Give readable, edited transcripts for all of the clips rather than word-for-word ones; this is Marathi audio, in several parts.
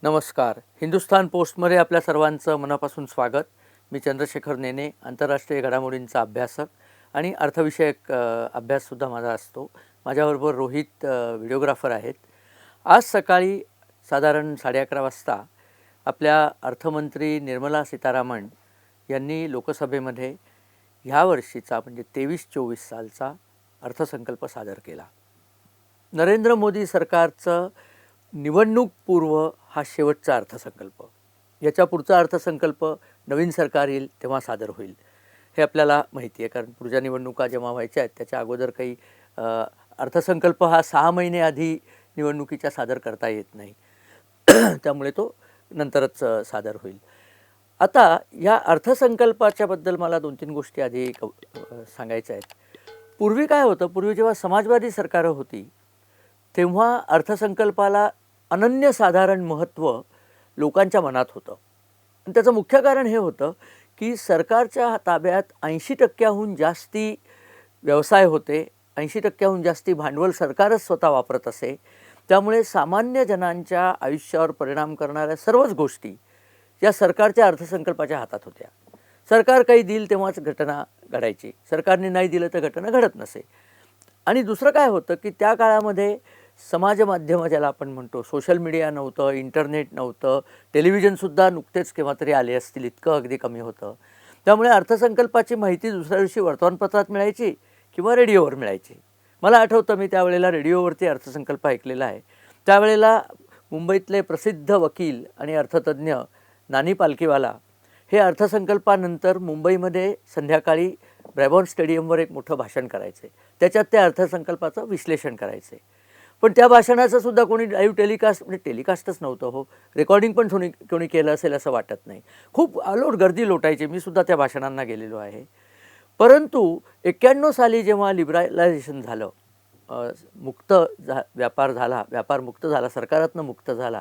नमस्कार. हिंदुस्थान पोस्टमध्ये आपल्या सर्वांचं मनापासून स्वागत. मी चंद्रशेखर नेने, आंतरराष्ट्रीय घडामोडींचा अभ्यासक आणि अर्थविषयक अभ्याससुद्धा माझा असतो. माझ्याबरोबर रोहित व्हिडिओग्राफर आहेत. आज सकाळी साधारण 11:30 वाजता आपल्या अर्थमंत्री निर्मला सीतारामन यांनी लोकसभेमध्ये ह्या वर्षीचा म्हणजे 23-24 सालचा अर्थसंकल्प सादर केला. नरेंद्र मोदी सरकारचं निवडणूकपूर्व हा शेवटचा अर्थसंकल्प. याच्या पुढचा अर्थसंकल्प नवीन सरकार येईल तेव्हा सादर होईल हे आपल्याला माहिती आहे, कारण पुढच्या निवडणुका जेव्हा व्हायच्या आहेत त्याच्या अगोदर काही अर्थसंकल्प हा 6 महिने आधी निवडणुकीच्या सादर करता येत नाही. त्यामुळे तो नंतरच सादर होईल. आता या अर्थसंकल्पाच्याबद्दल मला 2-3 गोष्टी आधी सांगायच्या आहेत. पूर्वी काय होतं, पूर्वी जेव्हा समाजवादी सरकारं होती तेव्हा अर्थसंकल्पाला अनन्यसाधारण महत्त्व लोकांच्या मनात होतं. आणि त्याचं मुख्य कारण हे होतं की सरकारच्या ताब्यात 80% जास्ती व्यवसाय होते, 80% जास्ती भांडवल सरकारच स्वतः वापरत असे. त्यामुळे सामान्य जनांच्या आयुष्यावर परिणाम करणाऱ्या सर्वच गोष्टी या सरकारच्या अर्थसंकल्पाच्या हातात होत्या. सरकार काही देईल तेव्हाच घटना घडायची, सरकारने नाही दिलं तर घटना घडत नसे. आणि दुसरं काय होतं की त्या काळामध्ये समाजमाध्यमं ज्याला आपण म्हणतो, सोशल मीडिया नव्हतं, इंटरनेट नव्हतं, टेलिव्हिजनसुद्धा नुकतेच केव्हा तरी आले असतील, इतकं अगदी कमी होतं. त्यामुळे अर्थसंकल्पाची माहिती दुसऱ्या दिवशी वर्तमानपत्रात मिळायची किंवा रेडिओवर मिळायची. मला आठवतं मी त्यावेळेला रेडिओवरती अर्थसंकल्प ऐकलेला आहे. त्यावेळेला मुंबईतले प्रसिद्ध वकील आणि अर्थतज्ज्ञ नानी पालखीवाला हे अर्थसंकल्पानंतर मुंबईमध्ये संध्याकाळी ब्रॅबॉर्न स्टेडियमवर एक मोठं भाषण करायचे. त्याच्यात ते अर्थसंकल्पाचं विश्लेषण करायचे. पण त्या भाषणाचं सुद्धा कोणी लाईव्ह टेलिकास्ट, म्हणजे टेलिकास्टच नव्हतं हो, रेकॉर्डिंग पण कोणी केलं असेल असं वाटत नाही. खूप आलोट गर्दी लोटायची. मी सुद्धा त्या भाषणांना गेलेलो आहे. परंतु 91 साली जेव्हा लिबरलायझेशन झालं, व्यापार मुक्त झाला, सरकारातनं मुक्त झाला,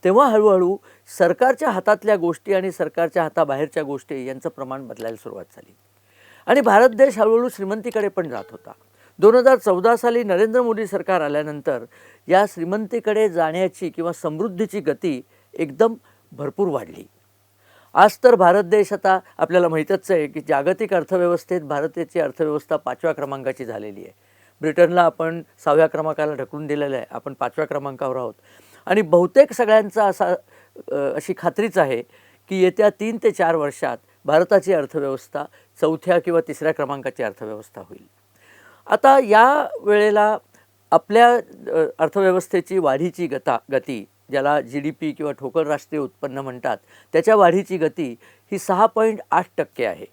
तेव्हा हळूहळू सरकारच्या हातातल्या गोष्टी आणि सरकारच्या हाताबाहेरच्या गोष्टी यांचं प्रमाण बदलायला सुरुवात झाली आणि भारत देश हळूहळू श्रीमंतीकडे पण जात होता. 2014 साली नरेंद्र मोदी सरकार आल्यानंतर या श्रीमंतीकडे जाण्याची किंवा समृद्धीची गती एकदम भरपूर वाढली. आज तर भारत देश, आता आपल्याला माहीतच आहे की जागतिक अर्थव्यवस्थेत भारताची अर्थव्यवस्था 5व्या क्रमांकाची झालेली आहे. ब्रिटनला आपण 6व्या क्रमांकाला ढकलून दिलेलं आहे, आपण 5व्या क्रमांकावर आहोत. आणि बहुतेक सगळ्यांचा अशी खात्रीच आहे की येत्या 3 ते 4 वर्षात भारताची अर्थव्यवस्था 4थ्या किंवा 3ऱ्या क्रमांकाची अर्थव्यवस्था होईल. आता या वेळेला आपल्या अर्थव्यवस्थेची वाढीची गती, ज्याला GDP किंवा ठोकर राष्ट्रीय उत्पन्न म्हणतात, त्याच्या वाढीची गती ही 6.8% आहे.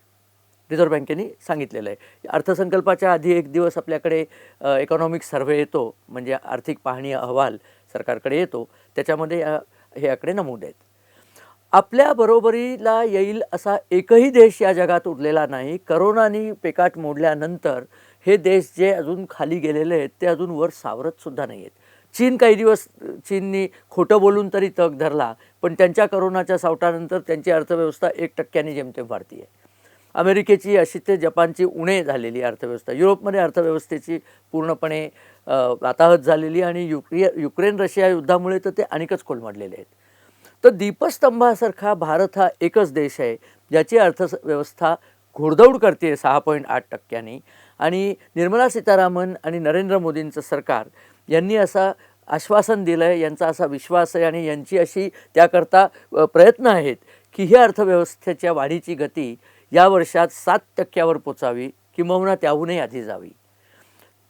रिझर्व्ह बँकेने सांगितलेलं आहे. अर्थसंकल्पाच्या आधी एक दिवस आपल्याकडे इकॉनॉमिक सर्व्हे येतो, म्हणजे आर्थिक पाहणी अहवाल सरकारकडे येतो, त्याच्यामध्ये हे आकडे नमूद आहेत. आपल्या बरोबरीला येईल असा एकही देश या जगात उरलेला नाही. करोनाने पेकाट मोडल्यानंतर हे देश जे अजून खाली गेलेले आहेत ते अजून वर सावरतसुद्धा नाही आहेत. चीन काही दिवस, चीननी खोटं बोलून तरी तग धरला, पण त्यांच्या करोनाच्या सावटानंतर त्यांची अर्थव्यवस्था 1% जेमतेम वाढती आहे. अमेरिकेची अशी ते जपानची उणे झालेली अर्थव्यवस्था, युरोपमध्ये अर्थव्यवस्थेची पूर्णपणे वाताहत झालेली आणि युक्रेन रशिया युद्धामुळे तर ते अनेकच कोलमडलेले आहेत. तर दीपस्तंभासारखा भारत हा एकच देश आहे ज्याची अर्थव्यवस्था घोडदौड करते 6.8%. आणि निर्मला सीतारामन आणि नरेंद्र मोदींचं सरकार यांनी असं आश्वासन दिलं आहे, यांचा असा विश्वास आहे आणि यांची अशी त्याकरता प्रयत्न आहेत की ही अर्थव्यवस्थेच्या वाढीची गती या वर्षात 7% पोचावी, किंबहुना त्याहूनही आधी जावी.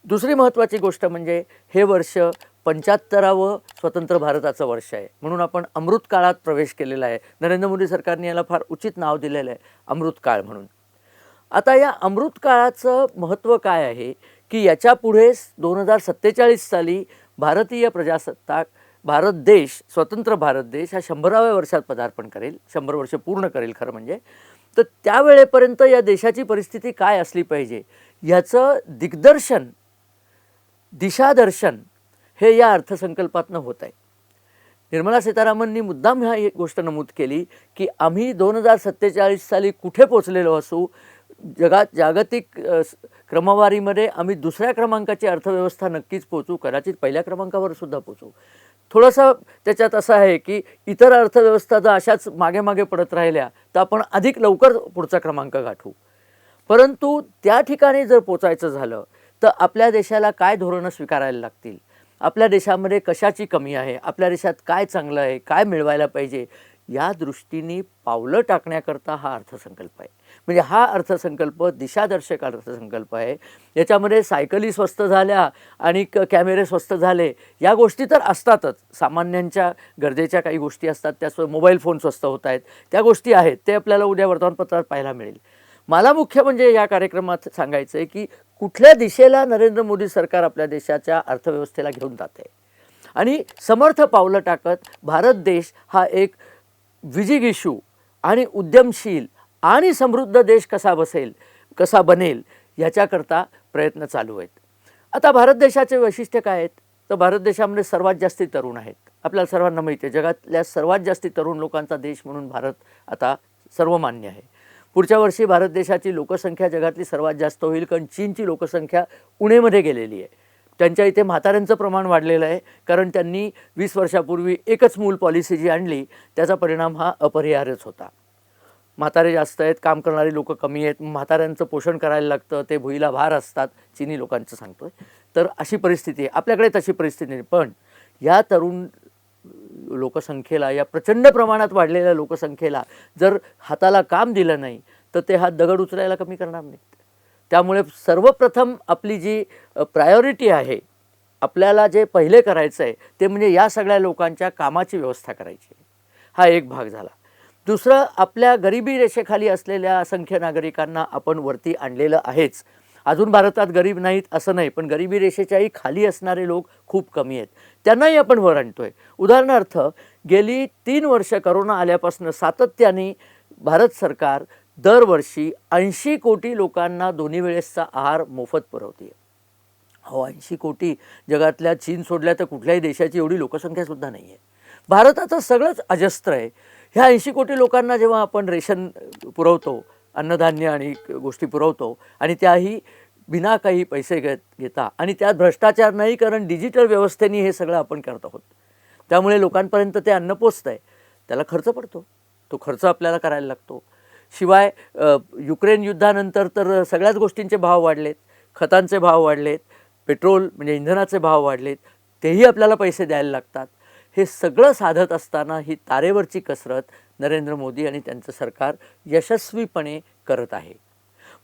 दुसरी महत्त्वाची गोष्ट म्हणजे हे वर्ष 75वं स्वतंत्र भारताचं वर्ष आहे, म्हणून आपण अमृत काळात प्रवेश केलेला आहे. नरेंद्र मोदी सरकारने याला फार उचित नाव दिलेलं आहे, अमृत काळ म्हणून. आता या अमृत काळाचं महत्त्व काय आहे की याच्या पुढे 2047 साली भारतीय प्रजासत्ताक भारत देश, स्वतंत्र भारत देश हा 100व्या वर्षात पदार्पण करेल, 100 वर्ष पूर्ण करेल खरं म्हणजे. तर त्यावेळेपर्यंत या देशाची परिस्थिती काय असली पाहिजे ह्याचं दिग्दर्शन, दिशादर्शन हे या अर्थसंकल्पातनं होत आहे. निर्मला सीतारामननी मुद्दाम ह्या एक गोष्ट नमूद केली की आम्ही 2047 साली कुठे पोचलेलो असू, जागतिक क्रमवारीमध्ये आम्ही 2ऱ्या क्रमांकाची अर्थव्यवस्था नक्कीच पोचू, कदाचित 1ल्या क्रमांकावर सुद्धा पोचू. थोडंसं त्याच्यात असं आहे की इतर अर्थव्यवस्था जर अशाच मागे मागे पडत राहिल्या तर आपण अधिक लवकर पुढचा क्रमांक गाठू. परंतु त्या ठिकाणी जर पोचायचं झालं तर आपल्या देशाला काय धोरणं स्वीकारायला लागतील, आपल्या देशामध्ये कशाची कमी आहे, आपल्या देशात काय चांगलं आहे, काय मिळवायला पाहिजे, या दृष्टीने पावलं टाकण्याकरता हा अर्थसंकल्प आहे. म्हणजे हा अर्थसंकल्प दिशादर्शक अर्थसंकल्प आहे. याच्यामध्ये सायकली स्वस्त झाल्या आणि कॅमेरे स्वस्त झाले या गोष्टी तर असतातच, सामान्यांच्या गरजेच्या काही गोष्टी असतात, त्या मोबाईल फोन स्वस्त होत आहेत, त्या गोष्टी आहेत, ते आपल्याला उद्या वर्तमानपत्रात पाहायला मिळेल. मला मुख्य म्हणजे या कार्यक्रमात सांगायचं आहे की कुठल्या दिशेला नरेंद्र मोदी सरकार आपल्या देशाच्या अर्थव्यवस्थेला घेऊन जात आहे आणि समर्थ पावलं टाकत भारत देश हा एक विजिगीषू आणि उद्यमशील आणि समृद्ध देश कसा बनेल याच्याकरता प्रयत्न चालू आहेत. आता भारत देशाचे वैशिष्ट्य काय आहेत तर भारत देशामध्ये सर्वात जास्ती तरुण आहेत. आपल्याला सर्वांना माहिती आहे जगातल्या सर्वात जास्ती तरुण लोकांचा देश म्हणून भारत आता सर्वमान्य आहे. पुढच्या वर्षी भारत देशाची लोकसंख्या जगातली सर्वात जास्त होईल, कारण चीनची लोकसंख्या उणेमध्ये गेलेली आहे. त्यांच्या इथे म्हाताऱ्यांचं प्रमाण वाढलेलं आहे, कारण त्यांनी 20 वर्षापूर्वी एकच मूल पॉलिसी जी आणली त्याचा परिणाम हा अपरिहार्यच होता. म्हातारे जास्त आहेत, काम करणारी लोकं कमी आहेत, म्हाताऱ्यांचं पोषण करायला लागतं, ते भुईला भार असतात, चीनी लोकांचं सांगतोय. तर अशी परिस्थिती आहे. आपल्याकडे तशी परिस्थिती नाही. पण या तरुण लोकसंख्येला, या प्रचंड प्रमाणात वाढलेल्या लोकसंख्येला जर हाताला काम दिलं नाही तर ते हात दगड उचलायला कमी करणार नाहीत. त्यामुळे सर्वप्रथम आपली जी प्रायोरिटी आहे, आपल्याला जे पहिले करायचं आहे ते म्हणजे या सगळ्या लोकांच्या कामाची व्यवस्था करायची. हा एक भाग झाला. दुसरं, आपल्या गरिबी रेषेखाली असलेल्या असंख्य नागरिकांना आपण वरती आणलेलं आहेच. अजून भारतात गरीब नाहीत असं नाही, पण गरिबी रेषेच्याही खाली असणारे लोक खूप कमी आहेत, त्यांनाही आपण वर आणतोय. उदाहरणार्थ, गेली 3 वर्ष करोना आल्यापासून सातत्याने भारत सरकार दरवर्षी 80 कोटी लोकांना दोन्ही वेळेसचा आहार मोफत पुरवते. हो, 80 कोटी, जगातल्या चीन सोडल्या तर कुठल्याही देशाची एवढी लोकसंख्यासुद्धा नाही आहे. भारताचं सगळंच अजस्त्र आहे. ह्या 80 कोटी लोकांना जेव्हा आपण रेशन पुरवतो, अन्नधान्य आणि गोष्टी पुरवतो आणि त्याही बिना काही पैसे घेता, आणि त्यात भ्रष्टाचार नाही, कारण डिजिटल व्यवस्थेने हे सगळं आपण करत आहोत, त्यामुळे लोकांपर्यंत ते अन्न पोचतं आहे. त्याला खर्च पडतो, तो खर्च आपल्याला करायला लागतो. शिवाय युक्रेन युद्धानंतर तर सगळ्याच गोष्टींचे भाव वाढलेत, खतांचे भाव वाढलेत, पेट्रोल म्हणजे इंधनाचे भाव वाढलेत, तेही आपल्याला पैसे द्यायला लागतात. हे सगळं साधत असताना ही तारेवरची कसरत नरेंद्र मोदी आणि त्यांचं सरकार यशस्वीपणे करत आहे.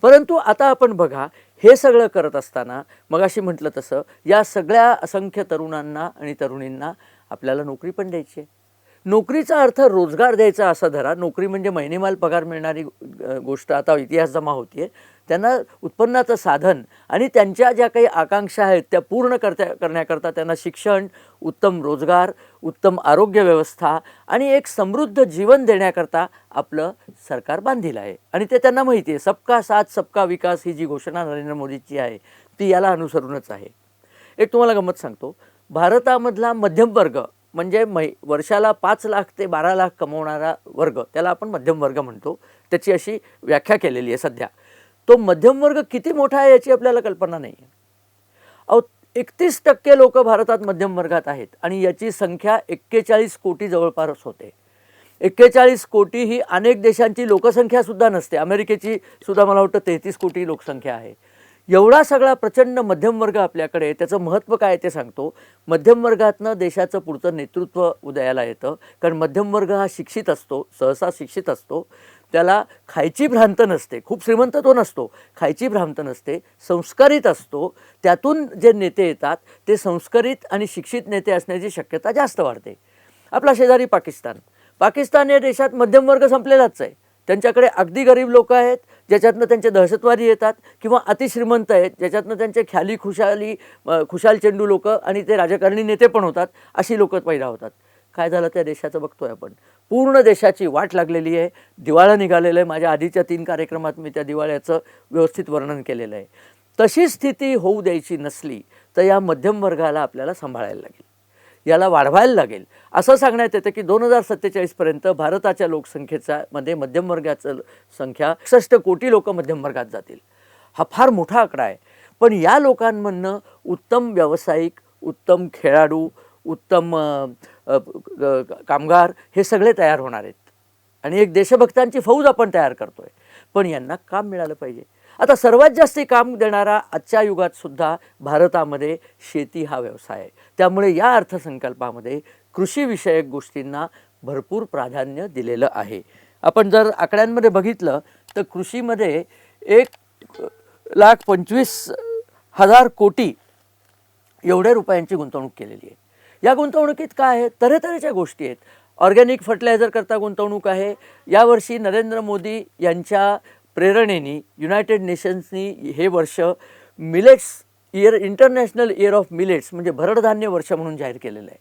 परंतु आता आपण बघा, हे सगळं करत असताना मगाशी म्हटलं तसं या सगळ्या असंख्य तरुणांना आणि तरुणींना आपल्याला नोकरी पण द्यायची आहे. नोकरीचा अर्थ रोजगार द्यायचा असा धरा. नोकरी म्हणजे महिनेमाल पगार मिळणारी गोष्ट आता इतिहास जमा होती आहे. त्यांना उत्पन्नाचं साधन आणि त्यांच्या ज्या काही आकांक्षा आहेत त्या पूर्ण करण्याकरता त्यांना शिक्षण, उत्तम रोजगार, उत्तम आरोग्य व्यवस्था आणि एक समृद्ध जीवन देण्याकरता आपलं सरकार बांधील आहे. आणि ते त्यांना माहिती आहे. सबका साथ सबका विकास ही जी घोषणा नरेंद्र मोदीची आहे ती याला अनुसरूनच आहे. एक तुम्हाला गंमत सांगतो, भारतामधला मध्यम वर्ग म्हणजे वर्षाला 5 लाख ते 12 लाख कमवणारा वर्ग, त्याला आपण मध्यम वर्ग म्हणतो. त्याची अशी व्याख्या केलेली आहे सध्या. तो मध्यम वर्ग किती मोठा आहे याची आपल्याला कल्पना नाही आहे. 31% लोक भारतात मध्यम वर्गात आहेत आणि याची संख्या 41 कोटी जवळपास होते. 41 कोटी ही अनेक देशांची लोकसंख्यासुद्धा नसते. अमेरिकेची सुद्धा मला वाटतं 33 कोटी लोकसंख्या आहे. एवढा सगळा प्रचंड मध्यम वर्ग आपल्याकडे, त्याचं महत्त्व काय ते सांगतो. मध्यम वर्गातनं देशाचं पुढचं नेतृत्व उदयाला येतं, कारण मध्यम वर्ग हा शिक्षित असतो, सहसा शिक्षित असतो, त्याला खायची भ्रांत नसते, खूप श्रीमंत तो नसतो, खायची भ्रांत नसते, संस्कारित असतो. त्यातून जे नेते येतात ते संस्कारित आणि शिक्षित नेते असण्याची शक्यता जास्त वाढते. आपला शेजारी पाकिस्तान या देशात मध्यम वर्ग संपलेलाच आहे. त्यांच्याकडे अगदी गरीब लोक आहेत ज्याच्यातनं त्यांचे दहशतवादी येतात, किंवा अतिश्रीमंत आहेत ज्याच्यातनं त्यांचे खुशाल चेंडू लोक आणि ते राजकारणी नेते पण होतात, अशी लोक पैदा होतात. काय झालं त्या देशाचं बघतोय आपण. पूर्ण देशाची वाट लागलेली आहे, दिवाळं निघालेलं आहे. माझ्या आधीच्या 3 कार्यक्रमात मी त्या दिवाळ्याचं व्यवस्थित वर्णन केलेलं आहे. तशी स्थिती होऊ द्यायची नसली तर या मध्यम वर्गाला आपल्याला सांभाळायला लागेल, याला वाढवायला लागेल. असं सांगण्यात येतं की 2047 पर्यंत भारताच्या मध्ये मध्यम वर्गाचं संख्या 61 कोटी लोक मध्यम वर्गात जातील. हा फार मोठा आकडा आहे. पण या लोकांमधनं उत्तम व्यावसायिक, उत्तम खेळाडू, उत्तम कामगार हे सगळे तयार होणार आहेत आणि एक देशभक्तांची फौज आपण तयार करतोय. पण यांना काम मिळालं पाहिजे. आता सर्वात जास्त काम देणारा आजच्या युगात सुद्धा भारतामध्ये शेती हा व्यवसाय आहे. त्यामुळे या अर्थसंकल्पामध्ये कृषीविषयक गोष्टींना भरपूर प्राधान्य दिलेलं आहे. आपण जर आकड्यांमध्ये बघितलं तर कृषीमध्ये 1,25,000 कोटी एवढ्या रुपयांची गुंतवणूक केलेली आहे. या गुंतवणुकीत काय आहे, तऱ्हेतऱ्हेच्या गोष्टी आहेत. ऑर्गॅनिक फर्टिलायझर करता गुंतवणूक आहे. यावर्षी नरेंद्र मोदी यांच्या प्रेरणेने युनायटेड नेशन्सनी हे वर्ष millets year, international year of millets म्हणजे भरडधान्य वर्ष म्हणून जाहीर केलेलं आहे.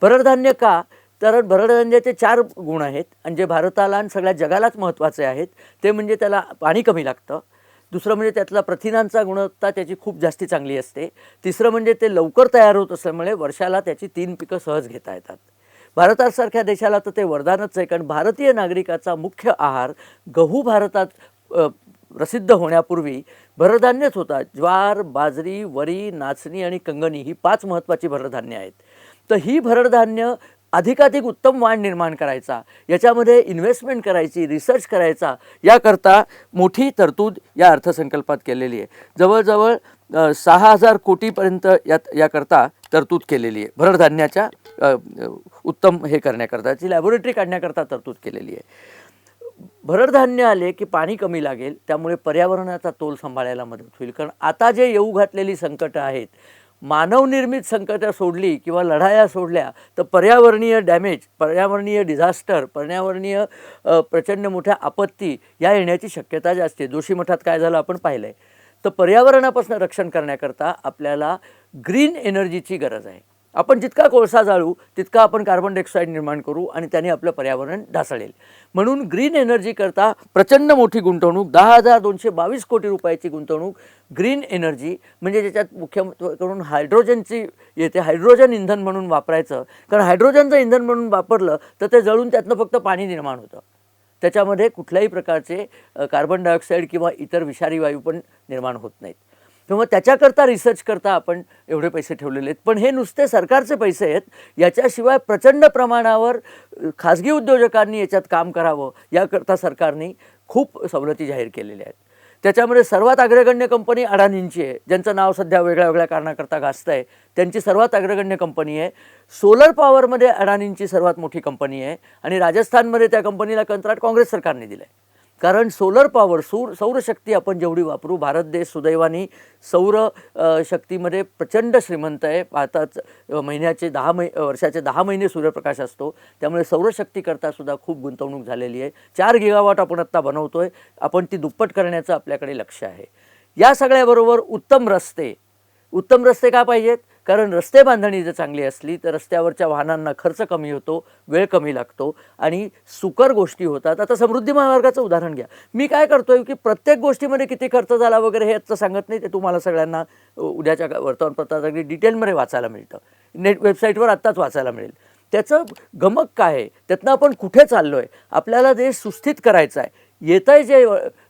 भरडधान्य का, तर भरडधान्याचे 4 गुण आहेत आणि जे भारताला आणि सगळ्या जगालाच महत्त्वाचे आहेत. ते म्हणजे त्याला पाणी कमी लागतं, दुसरं म्हणजे त्यातला प्रथिनांचा गुणवत्ता त्याची खूप जास्ती चांगली असते, तिसरं म्हणजे ते लवकर तयार होत असल्यामुळे वर्षाला त्याची 3 पिकं सहज घेता येतात. भारतासारख्या देशाला तर ते वरदानच आहे, कारण भारतीय नागरिकाचा मुख्य आहार गहू भारतात प्रसिद्ध होण्यापूर्वी भरडधान्यच होता. ज्वार, बाजरी, वरी, नाचणी आणि कंगणी ही 5 महत्त्वाची भरडधान्य आहेत. तर ही भरडधान्य अधिकाधिक उत्तम वाण निर्माण करायचा, याच्यामध्ये इन्व्हेस्टमेंट करायची, रिसर्च करायचा, याकरता मोठी तरतूद या अर्थसंकल्पात केलेली आहे. जवळजवळ 6,000 कोटीपर्यंत याकरता तरतूद केलेली आहे. भरडधान्याच्या उत्तम हे करण्याकरता, ची लॅबोरेटरी काढण्याकरता तरतूद केलेली आहे. भरडधान्य आले की पाणी कमी लागेल, त्यामुळे पर्यावरणाचा तोल सांभाळायला मदत होईल. कारण आता जे येऊ घातलेली संकटं आहेत, मानवनिर्मित संकटं सोडली किंवा लढाया सोडल्या तर पर्यावरणीय डॅमेज, पर्यावरणीय डिझास्टर, पर्यावरणीय प्रचंड मोठ्या आपत्ती या येण्याची शक्यता जास्त आहे. जोशीमठात काय झालं आपण पाहिलं आहे. तर पर्यावरणापासून रक्षण करण्याकरता आपल्याला ग्रीन एनर्जीची गरज आहे. आपण जितका कोळसा जाळू तितका आपण कार्बन डायऑक्साईड निर्माण करू आणि त्याने आपलं पर्यावरण ढासळेल. म्हणून ग्रीन एनर्जी करता प्रचंड मोठी गुंतवणूक, 10,222 कोटी रुपयाची गुंतवणूक ग्रीन एनर्जी, म्हणजे ज्याच्यात मुख्य करून हायड्रोजनची येते. हायड्रोजन इंधन म्हणून वापरायचं, कारण हायड्रोजनचं इंधन म्हणून वापरलं तर ते जळून त्यातनं फक्त पाणी निर्माण होतं. त्याच्यामध्ये कुठल्याही प्रकारचे कार्बन डायऑक्साईड किंवा इतर विषारी वायू पण निर्माण होत नाहीत. तेव्हा त्याच्याकरता रिसर्च करता आपण एवढे पैसे ठेवलेले आहेत. पण हे नुसते सरकारचे पैसे आहेत, याच्याशिवाय प्रचंड प्रमाणावर खाजगी उद्योजकांनी याच्यात काम करावं याकरता सरकारने खूप सवलती जाहीर केलेल्या आहेत. त्याच्यामध्ये सर्वात अग्रगण्य कंपनी अडानींची आहे, ज्यांचं नाव सध्या वेगळ्या वेगळ्या कारणाकरता गाजतं आहे. त्यांची सर्वात अग्रगण्य कंपनी आहे. सोलर पॉवरमध्ये अडानींची सर्वात मोठी कंपनी आहे आणि राजस्थानमध्ये त्या कंपनीला कंत्राट काँग्रेस सरकारने दिलं आहे. कारण सोलर पॉवर, सौरशक्ती आपण जेवढी वापरू, भारत देश सुदैवाने सौर शक्तीमध्ये प्रचंड श्रीमंत आहे. भारतात वर्षाचे 10 महिने सूर्यप्रकाश असतो, त्यामुळे सौरशक्तीकरता सुद्धा खूप गुंतवणूक झालेली आहे. 4 गिगावॉट आपण आत्ता बनवतोय, आपण ती दुप्पट करण्याचं आपल्याकडे लक्ष आहे. या सगळ्याबरोबर उत्तम रस्ते का पाहिजेत, कारण रस्ते बांधणी जर चांगली असली तर रस्त्यावरच्या वाहनांना खर्च कमी होतो, वेळ कमी लागतो आणि सुकर गोष्टी होतात. आता समृद्धी महामार्गाचं उदाहरण घ्या. मी काय करतोय की प्रत्येक गोष्टीमध्ये किती खर्च झाला वगैरे हे आजचं सांगत नाही, ते तुम्हाला सगळ्यांना उद्याच्या वर्तमानपत्रात अगदी डिटेलमध्ये वाचायला मिळतं, वेबसाईटवर आत्ताच वाचायला मिळेल. त्याचं गमक काय आहे, त्यातनं आपण कुठे चाललो आहे, आपल्याला देश सुस्थित करायचा आहे, येत आहे जे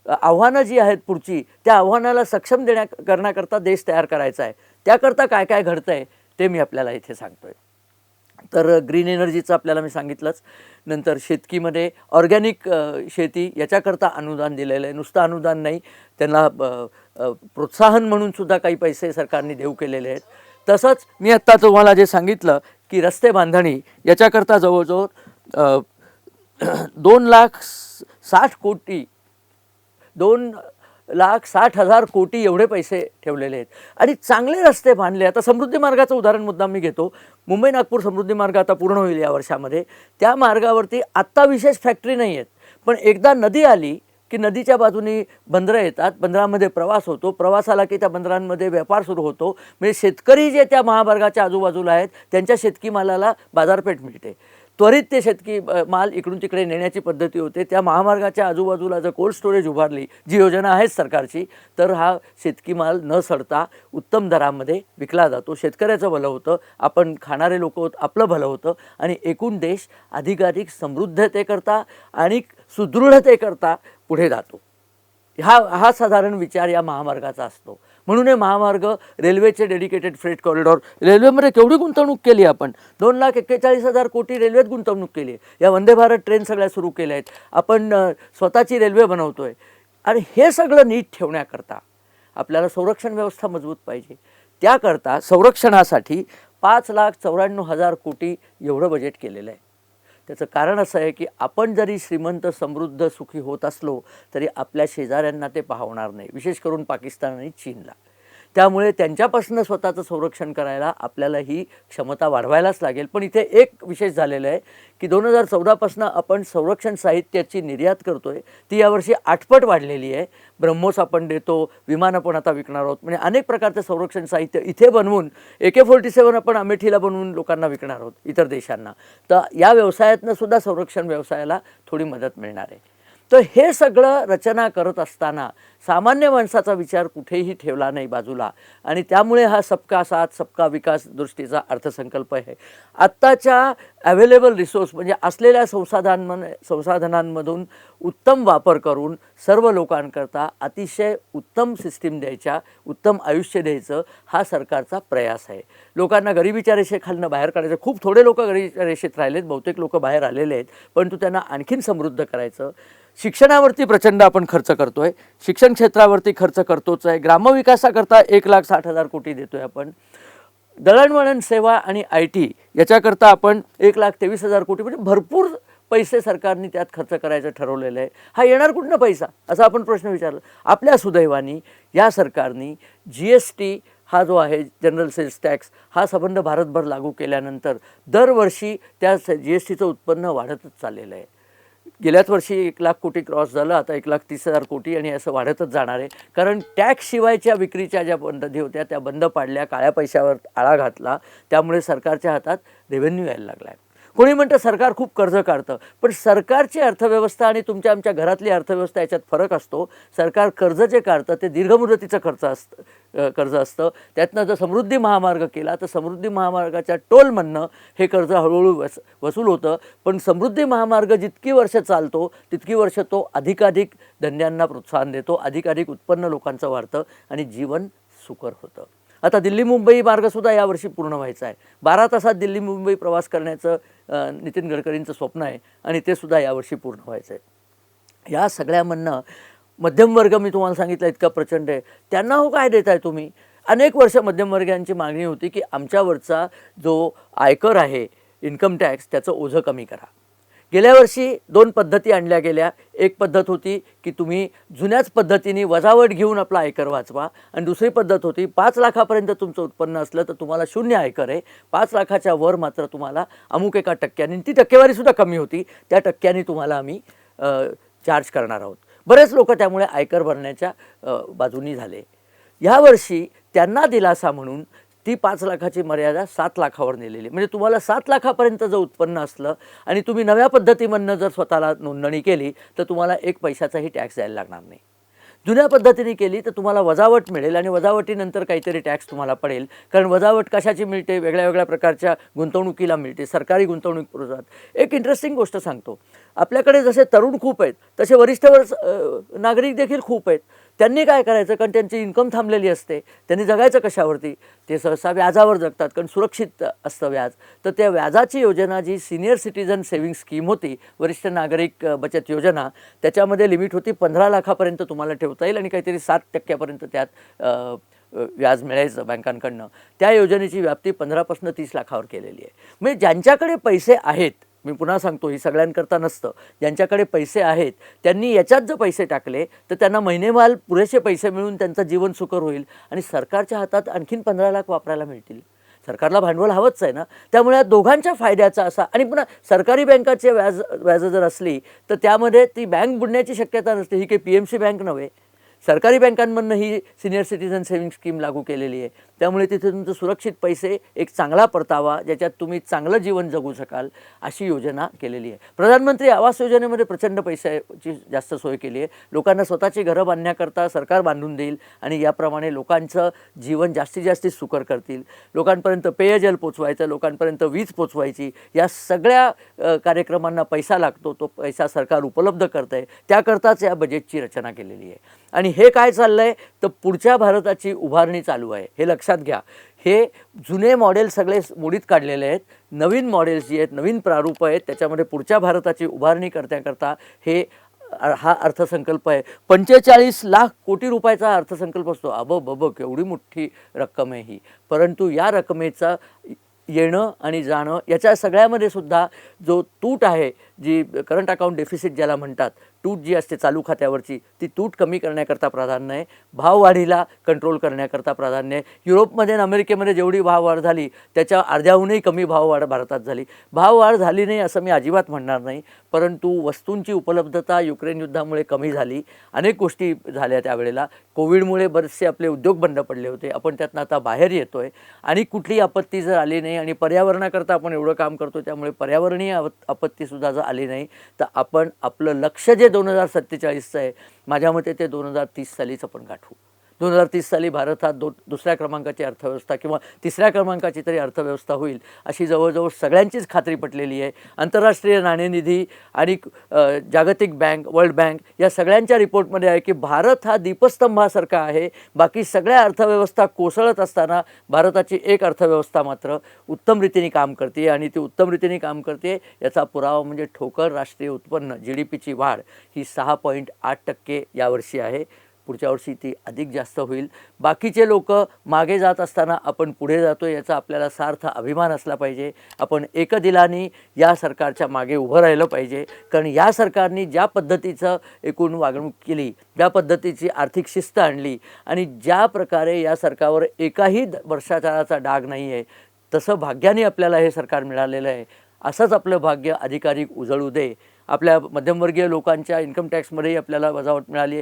आव्हानं जी आहेत पुढची, त्या आव्हानाला सक्षम करण्याकरता देश तयार करायचा आहे. त्याकरता काय काय घडतं आहे ते मी आपल्याला इथे सांगतो आहे. तर ग्रीन एनर्जीचं आपल्याला मी सांगितलंच. नंतर शेतकीमध्ये ऑर्गॅनिक शेती याच्याकरता अनुदान दिलेलं आहे. नुसतं अनुदान नाही, त्यांना प्रोत्साहन म्हणून सुद्धा काही पैसे सरकारने देऊ केलेले आहेत. तसंच मी आत्ता तुम्हाला जे सांगितलं की रस्ते बांधणी याच्याकरता जवळजवळ 2,60,000 कोटी एवढे पैसे ठेवलेले आहेत आणि चांगले रस्ते बांधले. आता समृद्धी मार्गाचं उदाहरण मुद्दाम मी घेतो. मुंबई नागपूर समृद्धी मार्ग आता पूर्ण होईल या वर्षामध्ये. त्या मार्गावरती आत्ता विशेष फॅक्टरी नाही आहेत, पण एकदा नदी आली की नदीच्या बाजूनी बंदरं येतात, बंदरामध्ये प्रवास होतो, प्रवास आला की त्या बंदरांमध्ये व्यापार सुरू होतो. म्हणजे शेतकरी जे त्या महामार्गाच्या आजूबाजूला आहेत त्यांच्या शेतकी मालाला बाजारपेठ मिळते. त्वरित ते शेतकी माल इकडून तिकडे नेण्याची पद्धती होते. त्या महामार्गाच्या आजूबाजूला जर कोल्ड स्टोरेज उभारली, जी योजना आहे सरकारची, तर हा शेतकी माल न सडता उत्तम दरामध्ये विकला जातो. शेतकऱ्याचं भलं होतं, आपण खाणारे लोक आपलं भलं होतं आणि एकूण देश अधिकाधिक समृद्धतेकरता आणि सुदृढतेकरता पुढे जातो. हा साधारण विचार या महामार्गाचा असतो. म्हणून हे महामार्ग, रेल्वेचे डेडिकेटेड फ्रेट कॉरिडॉर, रेल्वेमध्ये केवढी गुंतवणूक केली आपण, 2,41,000 कोटी रेल्वेत गुंतवणूक केली आहे. या वंदे भारत ट्रेन सगळ्या सुरू केल्या आहेत. आपण स्वतःची रेल्वे बनवतो आहे. आणि हे सगळं नीट ठेवण्याकरता आपल्याला संरक्षण व्यवस्था मजबूत पाहिजे. त्याकरता संरक्षणासाठी 5,94,000 कोटी एवढं बजेट केलेलं आहे. त्याचं कारण असं आहे की आपण जरी श्रीमंत, समृद्ध, सुखी होत असलो तरी आपल्या शेजाऱ्यांना ते पाहवणार नाही, विशेष करून पाकिस्तान आणि चीनला. त्यामुळे त्यांच्यापासून स्वतःचं संरक्षण करायला आपल्याला ही क्षमता वाढवायलाच लागेल. पण इथे एक विशेष झालेलं आहे की 2014पासून आपण संरक्षण साहित्याची निर्यात करतो आहे, ती यावर्षी 8 पट वाढलेली आहे. ब्रह्मोस आपण देतो, विमानं पण आता विकणार आहोत. म्हणजे अनेक प्रकारचं संरक्षण साहित्य इथे बनवून AK-47 आपण अमेठीला बनवून लोकांना विकणार आहोत, इतर देशांना. तर या व्यवसायातनं सुद्धा संरक्षण व्यवसायाला थोडी मदत मिळणार आहे. तर हे सगळं रचना करत असताना सामान्य माणसाचा विचार कुठेही ठेवला नाही बाजूला. आणि त्यामुळे हा सबका साथ सबका विकास दृष्टीचा अर्थसंकल्प आहे. आत्ताच्या अवेलेबल रिसोर्स म्हणजे असलेल्या संसाधनांमधून उत्तम वापर करून सर्व लोकांकरता अतिशय उत्तम सिस्टीम द्यायच्या, उत्तम आयुष्य द्यायचं हा सरकारचा प्रयास आहे. लोकांना गरिबीच्या रेषेखालनं बाहेर काढायचं. खूप थोडे लोक गरिबीच्या रेषेत राहिलेत, बहुतेक लोक बाहेर आलेले आहेत, परंतु त्यांना आणखीन समृद्ध करायचं. शिक्षणावरती प्रचंड आपण खर्च करतो आहे, शिक्षण क्षेत्रावरती खर्च करतोच आहे. ग्रामविकासाकरता 1,60,000 कोटी देतो आहे आपण. दळणवळण सेवा आणि IT याच्याकरता आपण 1,23,000 कोटी, म्हणजे भरपूर पैसे सरकारने त्यात खर्च करायचं ठरवलेलं आहे. हा येणार कुठनं पैसा, असा आपण प्रश्न विचारला. आपल्या सुदैवानी या सरकारने GST हा जो आहे, जनरल सेल्स टॅक्स, हा संबंध भारतभर लागू केल्यानंतर दरवर्षी त्या GSTचं उत्पन्न वाढतच चाललेलं आहे. गेल्याच वर्षी 1,00,000 कोटी क्रॉस झालं, आता 1,30,000 कोटी, आणि असं वाढतच जाणार आहे. कारण टॅक्स शिवायच्या विक्रीच्या ज्या बंदी होत्या त्या बंद पाडल्या, काळ्या पैशावर आळा घातला. त्यामुळे सरकारच्या हातात रेव्हेन्यू यायला लागला आहे. कोणी म्हणतं सरकार खूप कर्ज काढतं, पण सरकारची अर्थव्यवस्था आणि तुमच्या आमच्या घरातली अर्थव्यवस्था याच्यात फरक असतो. सरकार कर्ज जे काढतं ते दीर्घमुदतीचं कर्ज असतं. त्यातनं जर समृद्धी महामार्ग केला तर समृद्धी महामार्गाच्या टोलमधनं हे कर्ज हळूहळू वसूल होतं. पण समृद्धी महामार्ग जितकी वर्ष चालतो तितकी वर्ष तो अधिकाधिक धंद्यांना प्रोत्साहन देतो, अधिकाधिक उत्पन्न लोकांचं वाढतं आणि जीवन सुकर होतं. आता दिल्ली मुंबई मार्गसुद्धा यावर्षी पूर्ण व्हायचा आहे. 12 तासात दिल्ली मुंबई प्रवास करण्याचं नितीन गडकरींचं स्वप्न आहे आणि ते सुद्धा यावर्षी पूर्ण व्हायचं आहे. या सगळ्यामधनं मध्यमवर्ग, मी तुम्हाला सांगितलं इतका प्रचंड आहे. त्यांना हो काय देताय तुम्ही? अनेक वर्ष मध्यमवर्गीयांची मागणी होती की आमच्यावरचा जो आयकर आहे, इन्कम टॅक्स, त्याचं ओझं कमी करा. गेल्या वर्षी 2 पद्धती आणल्या गेल्या. एक पद्धत होती की तुम्ही जुन्याच पद्धतीने वजावट घेऊन आपला आयकर वाचवा, आणि दुसरी पद्धत होती 5 लाखापर्यंत तुमचं उत्पन्न असलं तर तुम्हाला 0 आयकर आहे, 5 लाखाच्या वर मात्र तुम्हाला अमुक एका टक्क्याने, ती टक्केवारीसुद्धा कमी होती, त्या टक्क्याने तुम्हाला आम्ही चार्ज करणार आहोत. बरेच लोक त्यामुळे आयकर भरण्याच्या बाजूनी झाले. यावर्षी त्यांना दिलासा म्हणून ती 5 लाखाची मर्यादा 7 लाखावर नेलेली. म्हणजे तुम्हाला 7 लाखापर्यंत जर उत्पन्न असलं आणि तुम्ही नव्या पद्धतीमधनं जर स्वतःला नोंदणी केली तर तुम्हाला 1 पैशाचाही टॅक्स द्यायला लागणार नाही. जुन्या पद्धतीने केली तर तुम्हाला वजावट मिळेल आणि वजावटीनंतर काहीतरी टॅक्स तुम्हाला पडेल. कारण वजावट कशाची मिळते? वेगळ्या वेगळ्या प्रकारच्या गुंतवणुकीला मिळते, सरकारी गुंतवणूक पुरवतात. एक इंटरेस्टिंग गोष्ट सांगतो. आपल्याकडे जसे तरुण खूप आहेत तसे वरिष्ठ नागरिक देखील खूप आहेत. त्यांनी काय करायचं? कारण त्यांची इन्कम थांबलेली असते, त्यांनी जगायचं कशावरती? ते सहसा व्याजावर जगतात, कारण सुरक्षित असतं व्याज. तर त्या व्याजाची योजना जी सिनियर सिटीजन सेव्हिंग स्कीम होती, वरिष्ठ नागरिक बचत योजना, त्याच्यामध्ये लिमिट होती 15 लाखापर्यंत तुम्हाला ठेवता येईल आणि काहीतरी 7% त्यात व्याज मिळायचं बँकांकडनं. त्या योजनेची व्याप्ती 15पासून 30 लाखावर केलेली आहे. म्हणजे ज्यांच्याकडे पैसे आहेत, मी पुन्हा सांगतो, ही सगळ्यांकरता नसतं, ज्यांच्याकडे पैसे आहेत त्यांनी याच्यात जर पैसे टाकले तर त्यांना महिनेमाल पुरेसे पैसे मिळून त्यांचं जीवन सुकर होईल आणि सरकारच्या हातात आणखीन 15 लाख वापरायला मिळतील. सरकारला भांडवल हवंच आहे ना. त्यामुळे या दोघांच्या फायद्याचा असा, आणि पुन्हा सरकारी बँकाचे व्याज जर असली तर त्यामध्ये ती बँक बुडण्याची शक्यता नसते. ही काही PMC बँक नव्हे, सरकारी बँकांमधनं ही सिनियर सिटीजन सेव्हिंग स्कीम लागू केलेली आहे. त्यामुळे तिथे तुमचं सुरक्षित पैसे, एक चांगला परतावा, ज्याच्यात तुम्ही चांगलं जीवन जगू शकाल अशी योजना केलेली आहे. प्रधानमंत्री आवास योजनेमध्ये प्रचंड पैशाची जास्त सोय केली आहे. लोकांना स्वतःची घरं बांधण्याकरता सरकार बांधून देईल आणि याप्रमाणे लोकांचं जीवन जास्तीत जास्त सुकर करतील. लोकांपर्यंत पेयजल पोचवायचं, लोकांपर्यंत वीज पोचवायची, या सगळ्या कार्यक्रमांना पैसा लागतो. तो पैसा सरकार उपलब्ध करतं आहे. त्याकरताच या बजेटची रचना केलेली आहे. आणि हे काय चाललं आहे तर पुढच्या भारताची उभारणी चालू आहे. हे लक्षात घ्या. हे जुने मॉडेल सगळे मोडीत काढलेले आहेत. नवीन मॉडेल्स जी आहेत, नवीन प्रारूप आहेत, त्याच्यामध्ये पुढच्या भारताची उभारणी करण्याकरता हा अर्थसंकल्प आहे. 45 लाख कोटी रुपयाचा अर्थसंकल्प असतो. बब केवढी मोठी रक्कम आहे ही. परंतु या रकमेचा येणं आणि जाणं याच्या सगळ्यामध्ये सुद्धा जो तूट आहे, जी करंट अकाउंट डेफिसिट ज्याला म्हणतात, तूट जी असते चालू खात्यावरची, ती तूट कमी करण्याकरता प्राधान्य आहे. भाववाढीला कंट्रोल करण्याकरता प्राधान्य आहे. युरोपमध्ये आणि अमेरिकेमध्ये जेवढी भाववाढ झाली त्याच्या अर्ध्याहूनही कमी भाववाढ भारतात झाली. भाववाढ झाली नाही असं मी अजिबात म्हणणार नाही, परंतु वस्तूंची उपलब्धता युक्रेन युद्धामुळे कमी झाली. अनेक गोष्टी झाल्या त्यावेळेला. कोविडमुळे बरेचसे आपले उद्योग बंद पडले होते. आपण त्यातनं आता बाहेर येतो आहे आणि कुठली आपत्ती जर आली नाही आणि पर्यावरणाकरता आपण एवढं काम करतो, त्यामुळे पर्यावरणीय आपत्तीसुद्धा जर आली नाही तर आपण आपलं लक्ष जे 2047चं आहे, माझ्या मते ते 2030 सालीच आपण गाठवू. 2030 साली भारत हा दुसऱ्या क्रमांकाची अर्थव्यवस्था किंवा तिसऱ्या क्रमांकाची तरी अर्थव्यवस्था होईल अशी जवळजवळ सगळ्यांचीच खात्री पटलेली आहे. आंतरराष्ट्रीय नाणेनिधी आणि जागतिक बँक, वर्ल्ड बँक या सगळ्यांच्या रिपोर्टमध्ये आहे की भारत हा दीपस्तंभासारखा आहे. बाकी सगळ्या अर्थव्यवस्था कोसळत असताना भारताची एक अर्थव्यवस्था मात्र उत्तम रीतीने काम करते आणि ती उत्तम रीतीने काम करते याचा पुरावा म्हणजे ठोकर राष्ट्रीय उत्पन्न GDPची वाढ ही 6.8% यावर्षी आहे. पुढच्या वर्षी ती अधिक जास्त होईल. बाकीचे लोक मागे जात असताना आपण पुढे जातो याचा आपल्याला सार्थ अभिमान असला पाहिजे. आपण एकदिलाने या सरकारच्या मागे उभं राहिलं पाहिजे, कारण या सरकारने ज्या पद्धतीचं एकूण वागणूक केली, ज्या पद्धतीची आर्थिक शिस्त आणली आणि ज्या प्रकारे या सरकारवर एकाही भ्रष्टाचाराचा डाग नाही आहे, तसं भाग्याने आपल्याला हे सरकार मिळालेलं आहे. असंच आपलं भाग्य अधिकाधिक उजळू दे. आपल्या मध्यमवर्गीय लोकांच्या इन्कम टॅक्समध्येही आपल्याला वजावट मिळाली.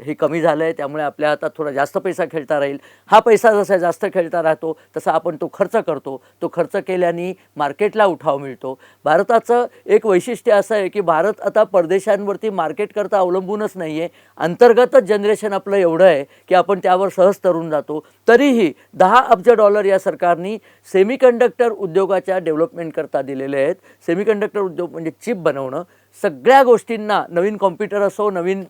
हे कमी झालं आहे, त्यामुळे आपल्या हातात थोडा जास्त पैसा खेळता राहील. हा पैसा जसा जास्त खेळता राहतो तसा आपण तो खर्च करतो. तो खर्च केल्याने मार्केटला उठाव मिळतो. भारताचं एक वैशिष्ट्य असं आहे की भारत आता परदेशांवरती मार्केटकरता अवलंबूनच नाही आहे. अंतर्गतच जनरेशन आपलं एवढं आहे की आपण त्यावर सहज तरून जातो. तरीही $10 अब्ज या सरकारने सेमीकंडक्टर उद्योगाच्या डेव्हलपमेंटकरता दिलेले आहेत. सेमीकंडक्टर उद्योग म्हणजे चिप बनवणं. सगळ्या गोष्टींना, नवीन कॉम्प्युटर असो, नवीन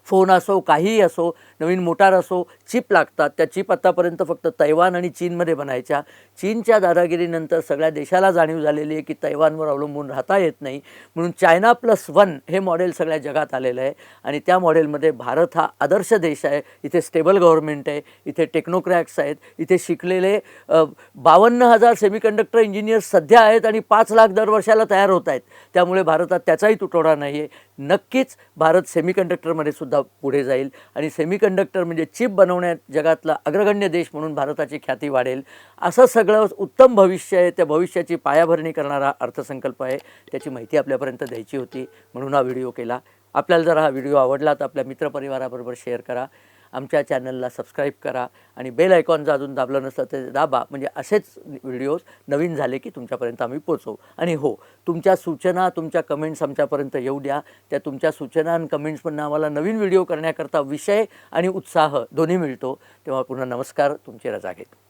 फोन असो, काहीही असो, नवीन मोटार असो, चिप लागतात. त्या चिप आतापर्यंत फक्त तैवान आणि चीनमध्ये बनायच्या. चीनच्या दादागिरीनंतर सगळ्या देशाला जाणीव झालेली आहे की तैवानवर अवलंबून राहता येत नाही. म्हणून China+1 हे मॉडेल सगळ्या जगात आलेलं आहे आणि त्या मॉडेलमध्ये भारत हा आदर्श देश आहे. इथे स्टेबल गव्हर्नमेंट आहे, इथे टेक्नोक्रॅट्स आहेत, इथे शिकलेले 52,000 सेमीकंडक्टर इंजिनियर्स सध्या आहेत आणि 5 लाख दरवर्षाला तयार होत आहेत. त्यामुळे भारतात त्याचाही तुटवडा नाही आहे. नक्कीच भारत सेमीकंडक्टरमध्ये सुद्धा पुढे जाईल आणि सेमीकंडक्टर म्हणजे चिप बनवण्यात जगातला अग्रगण्य देश म्हणून भारताची ख्याती वाढेल. असं सगळं उत्तम भविष्य आहे. त्या भविष्याची पायाभरणी करणारा अर्थसंकल्प आहे. त्याची माहिती आपल्यापर्यंत द्यायची होती म्हणून हा व्हिडिओ केला. आपल्याला जर हा व्हिडिओ आवडला तर आपल्या मित्रपरिवाराबरोबर शेअर करा. आमच्या चॅनलला सबस्क्राईब करा आणि बेल आयकॉन जर अजून दाबलं नसतं ते दाबा, म्हणजे असेच व्हिडिओज नवीन झाले की तुमच्यापर्यंत आम्ही पोचवू. आणि हो, तुमच्या सूचना, तुमच्या कमेंट्स आमच्यापर्यंत येऊ द्या. त्या तुमच्या सूचना आणि कमेंट्समधून आम्हाला नवीन व्हिडिओ करण्याकरता विषय आणि उत्साह दोन्ही मिळतो. तेव्हा पुन्हा नमस्कार. तुमची रजा घेतो.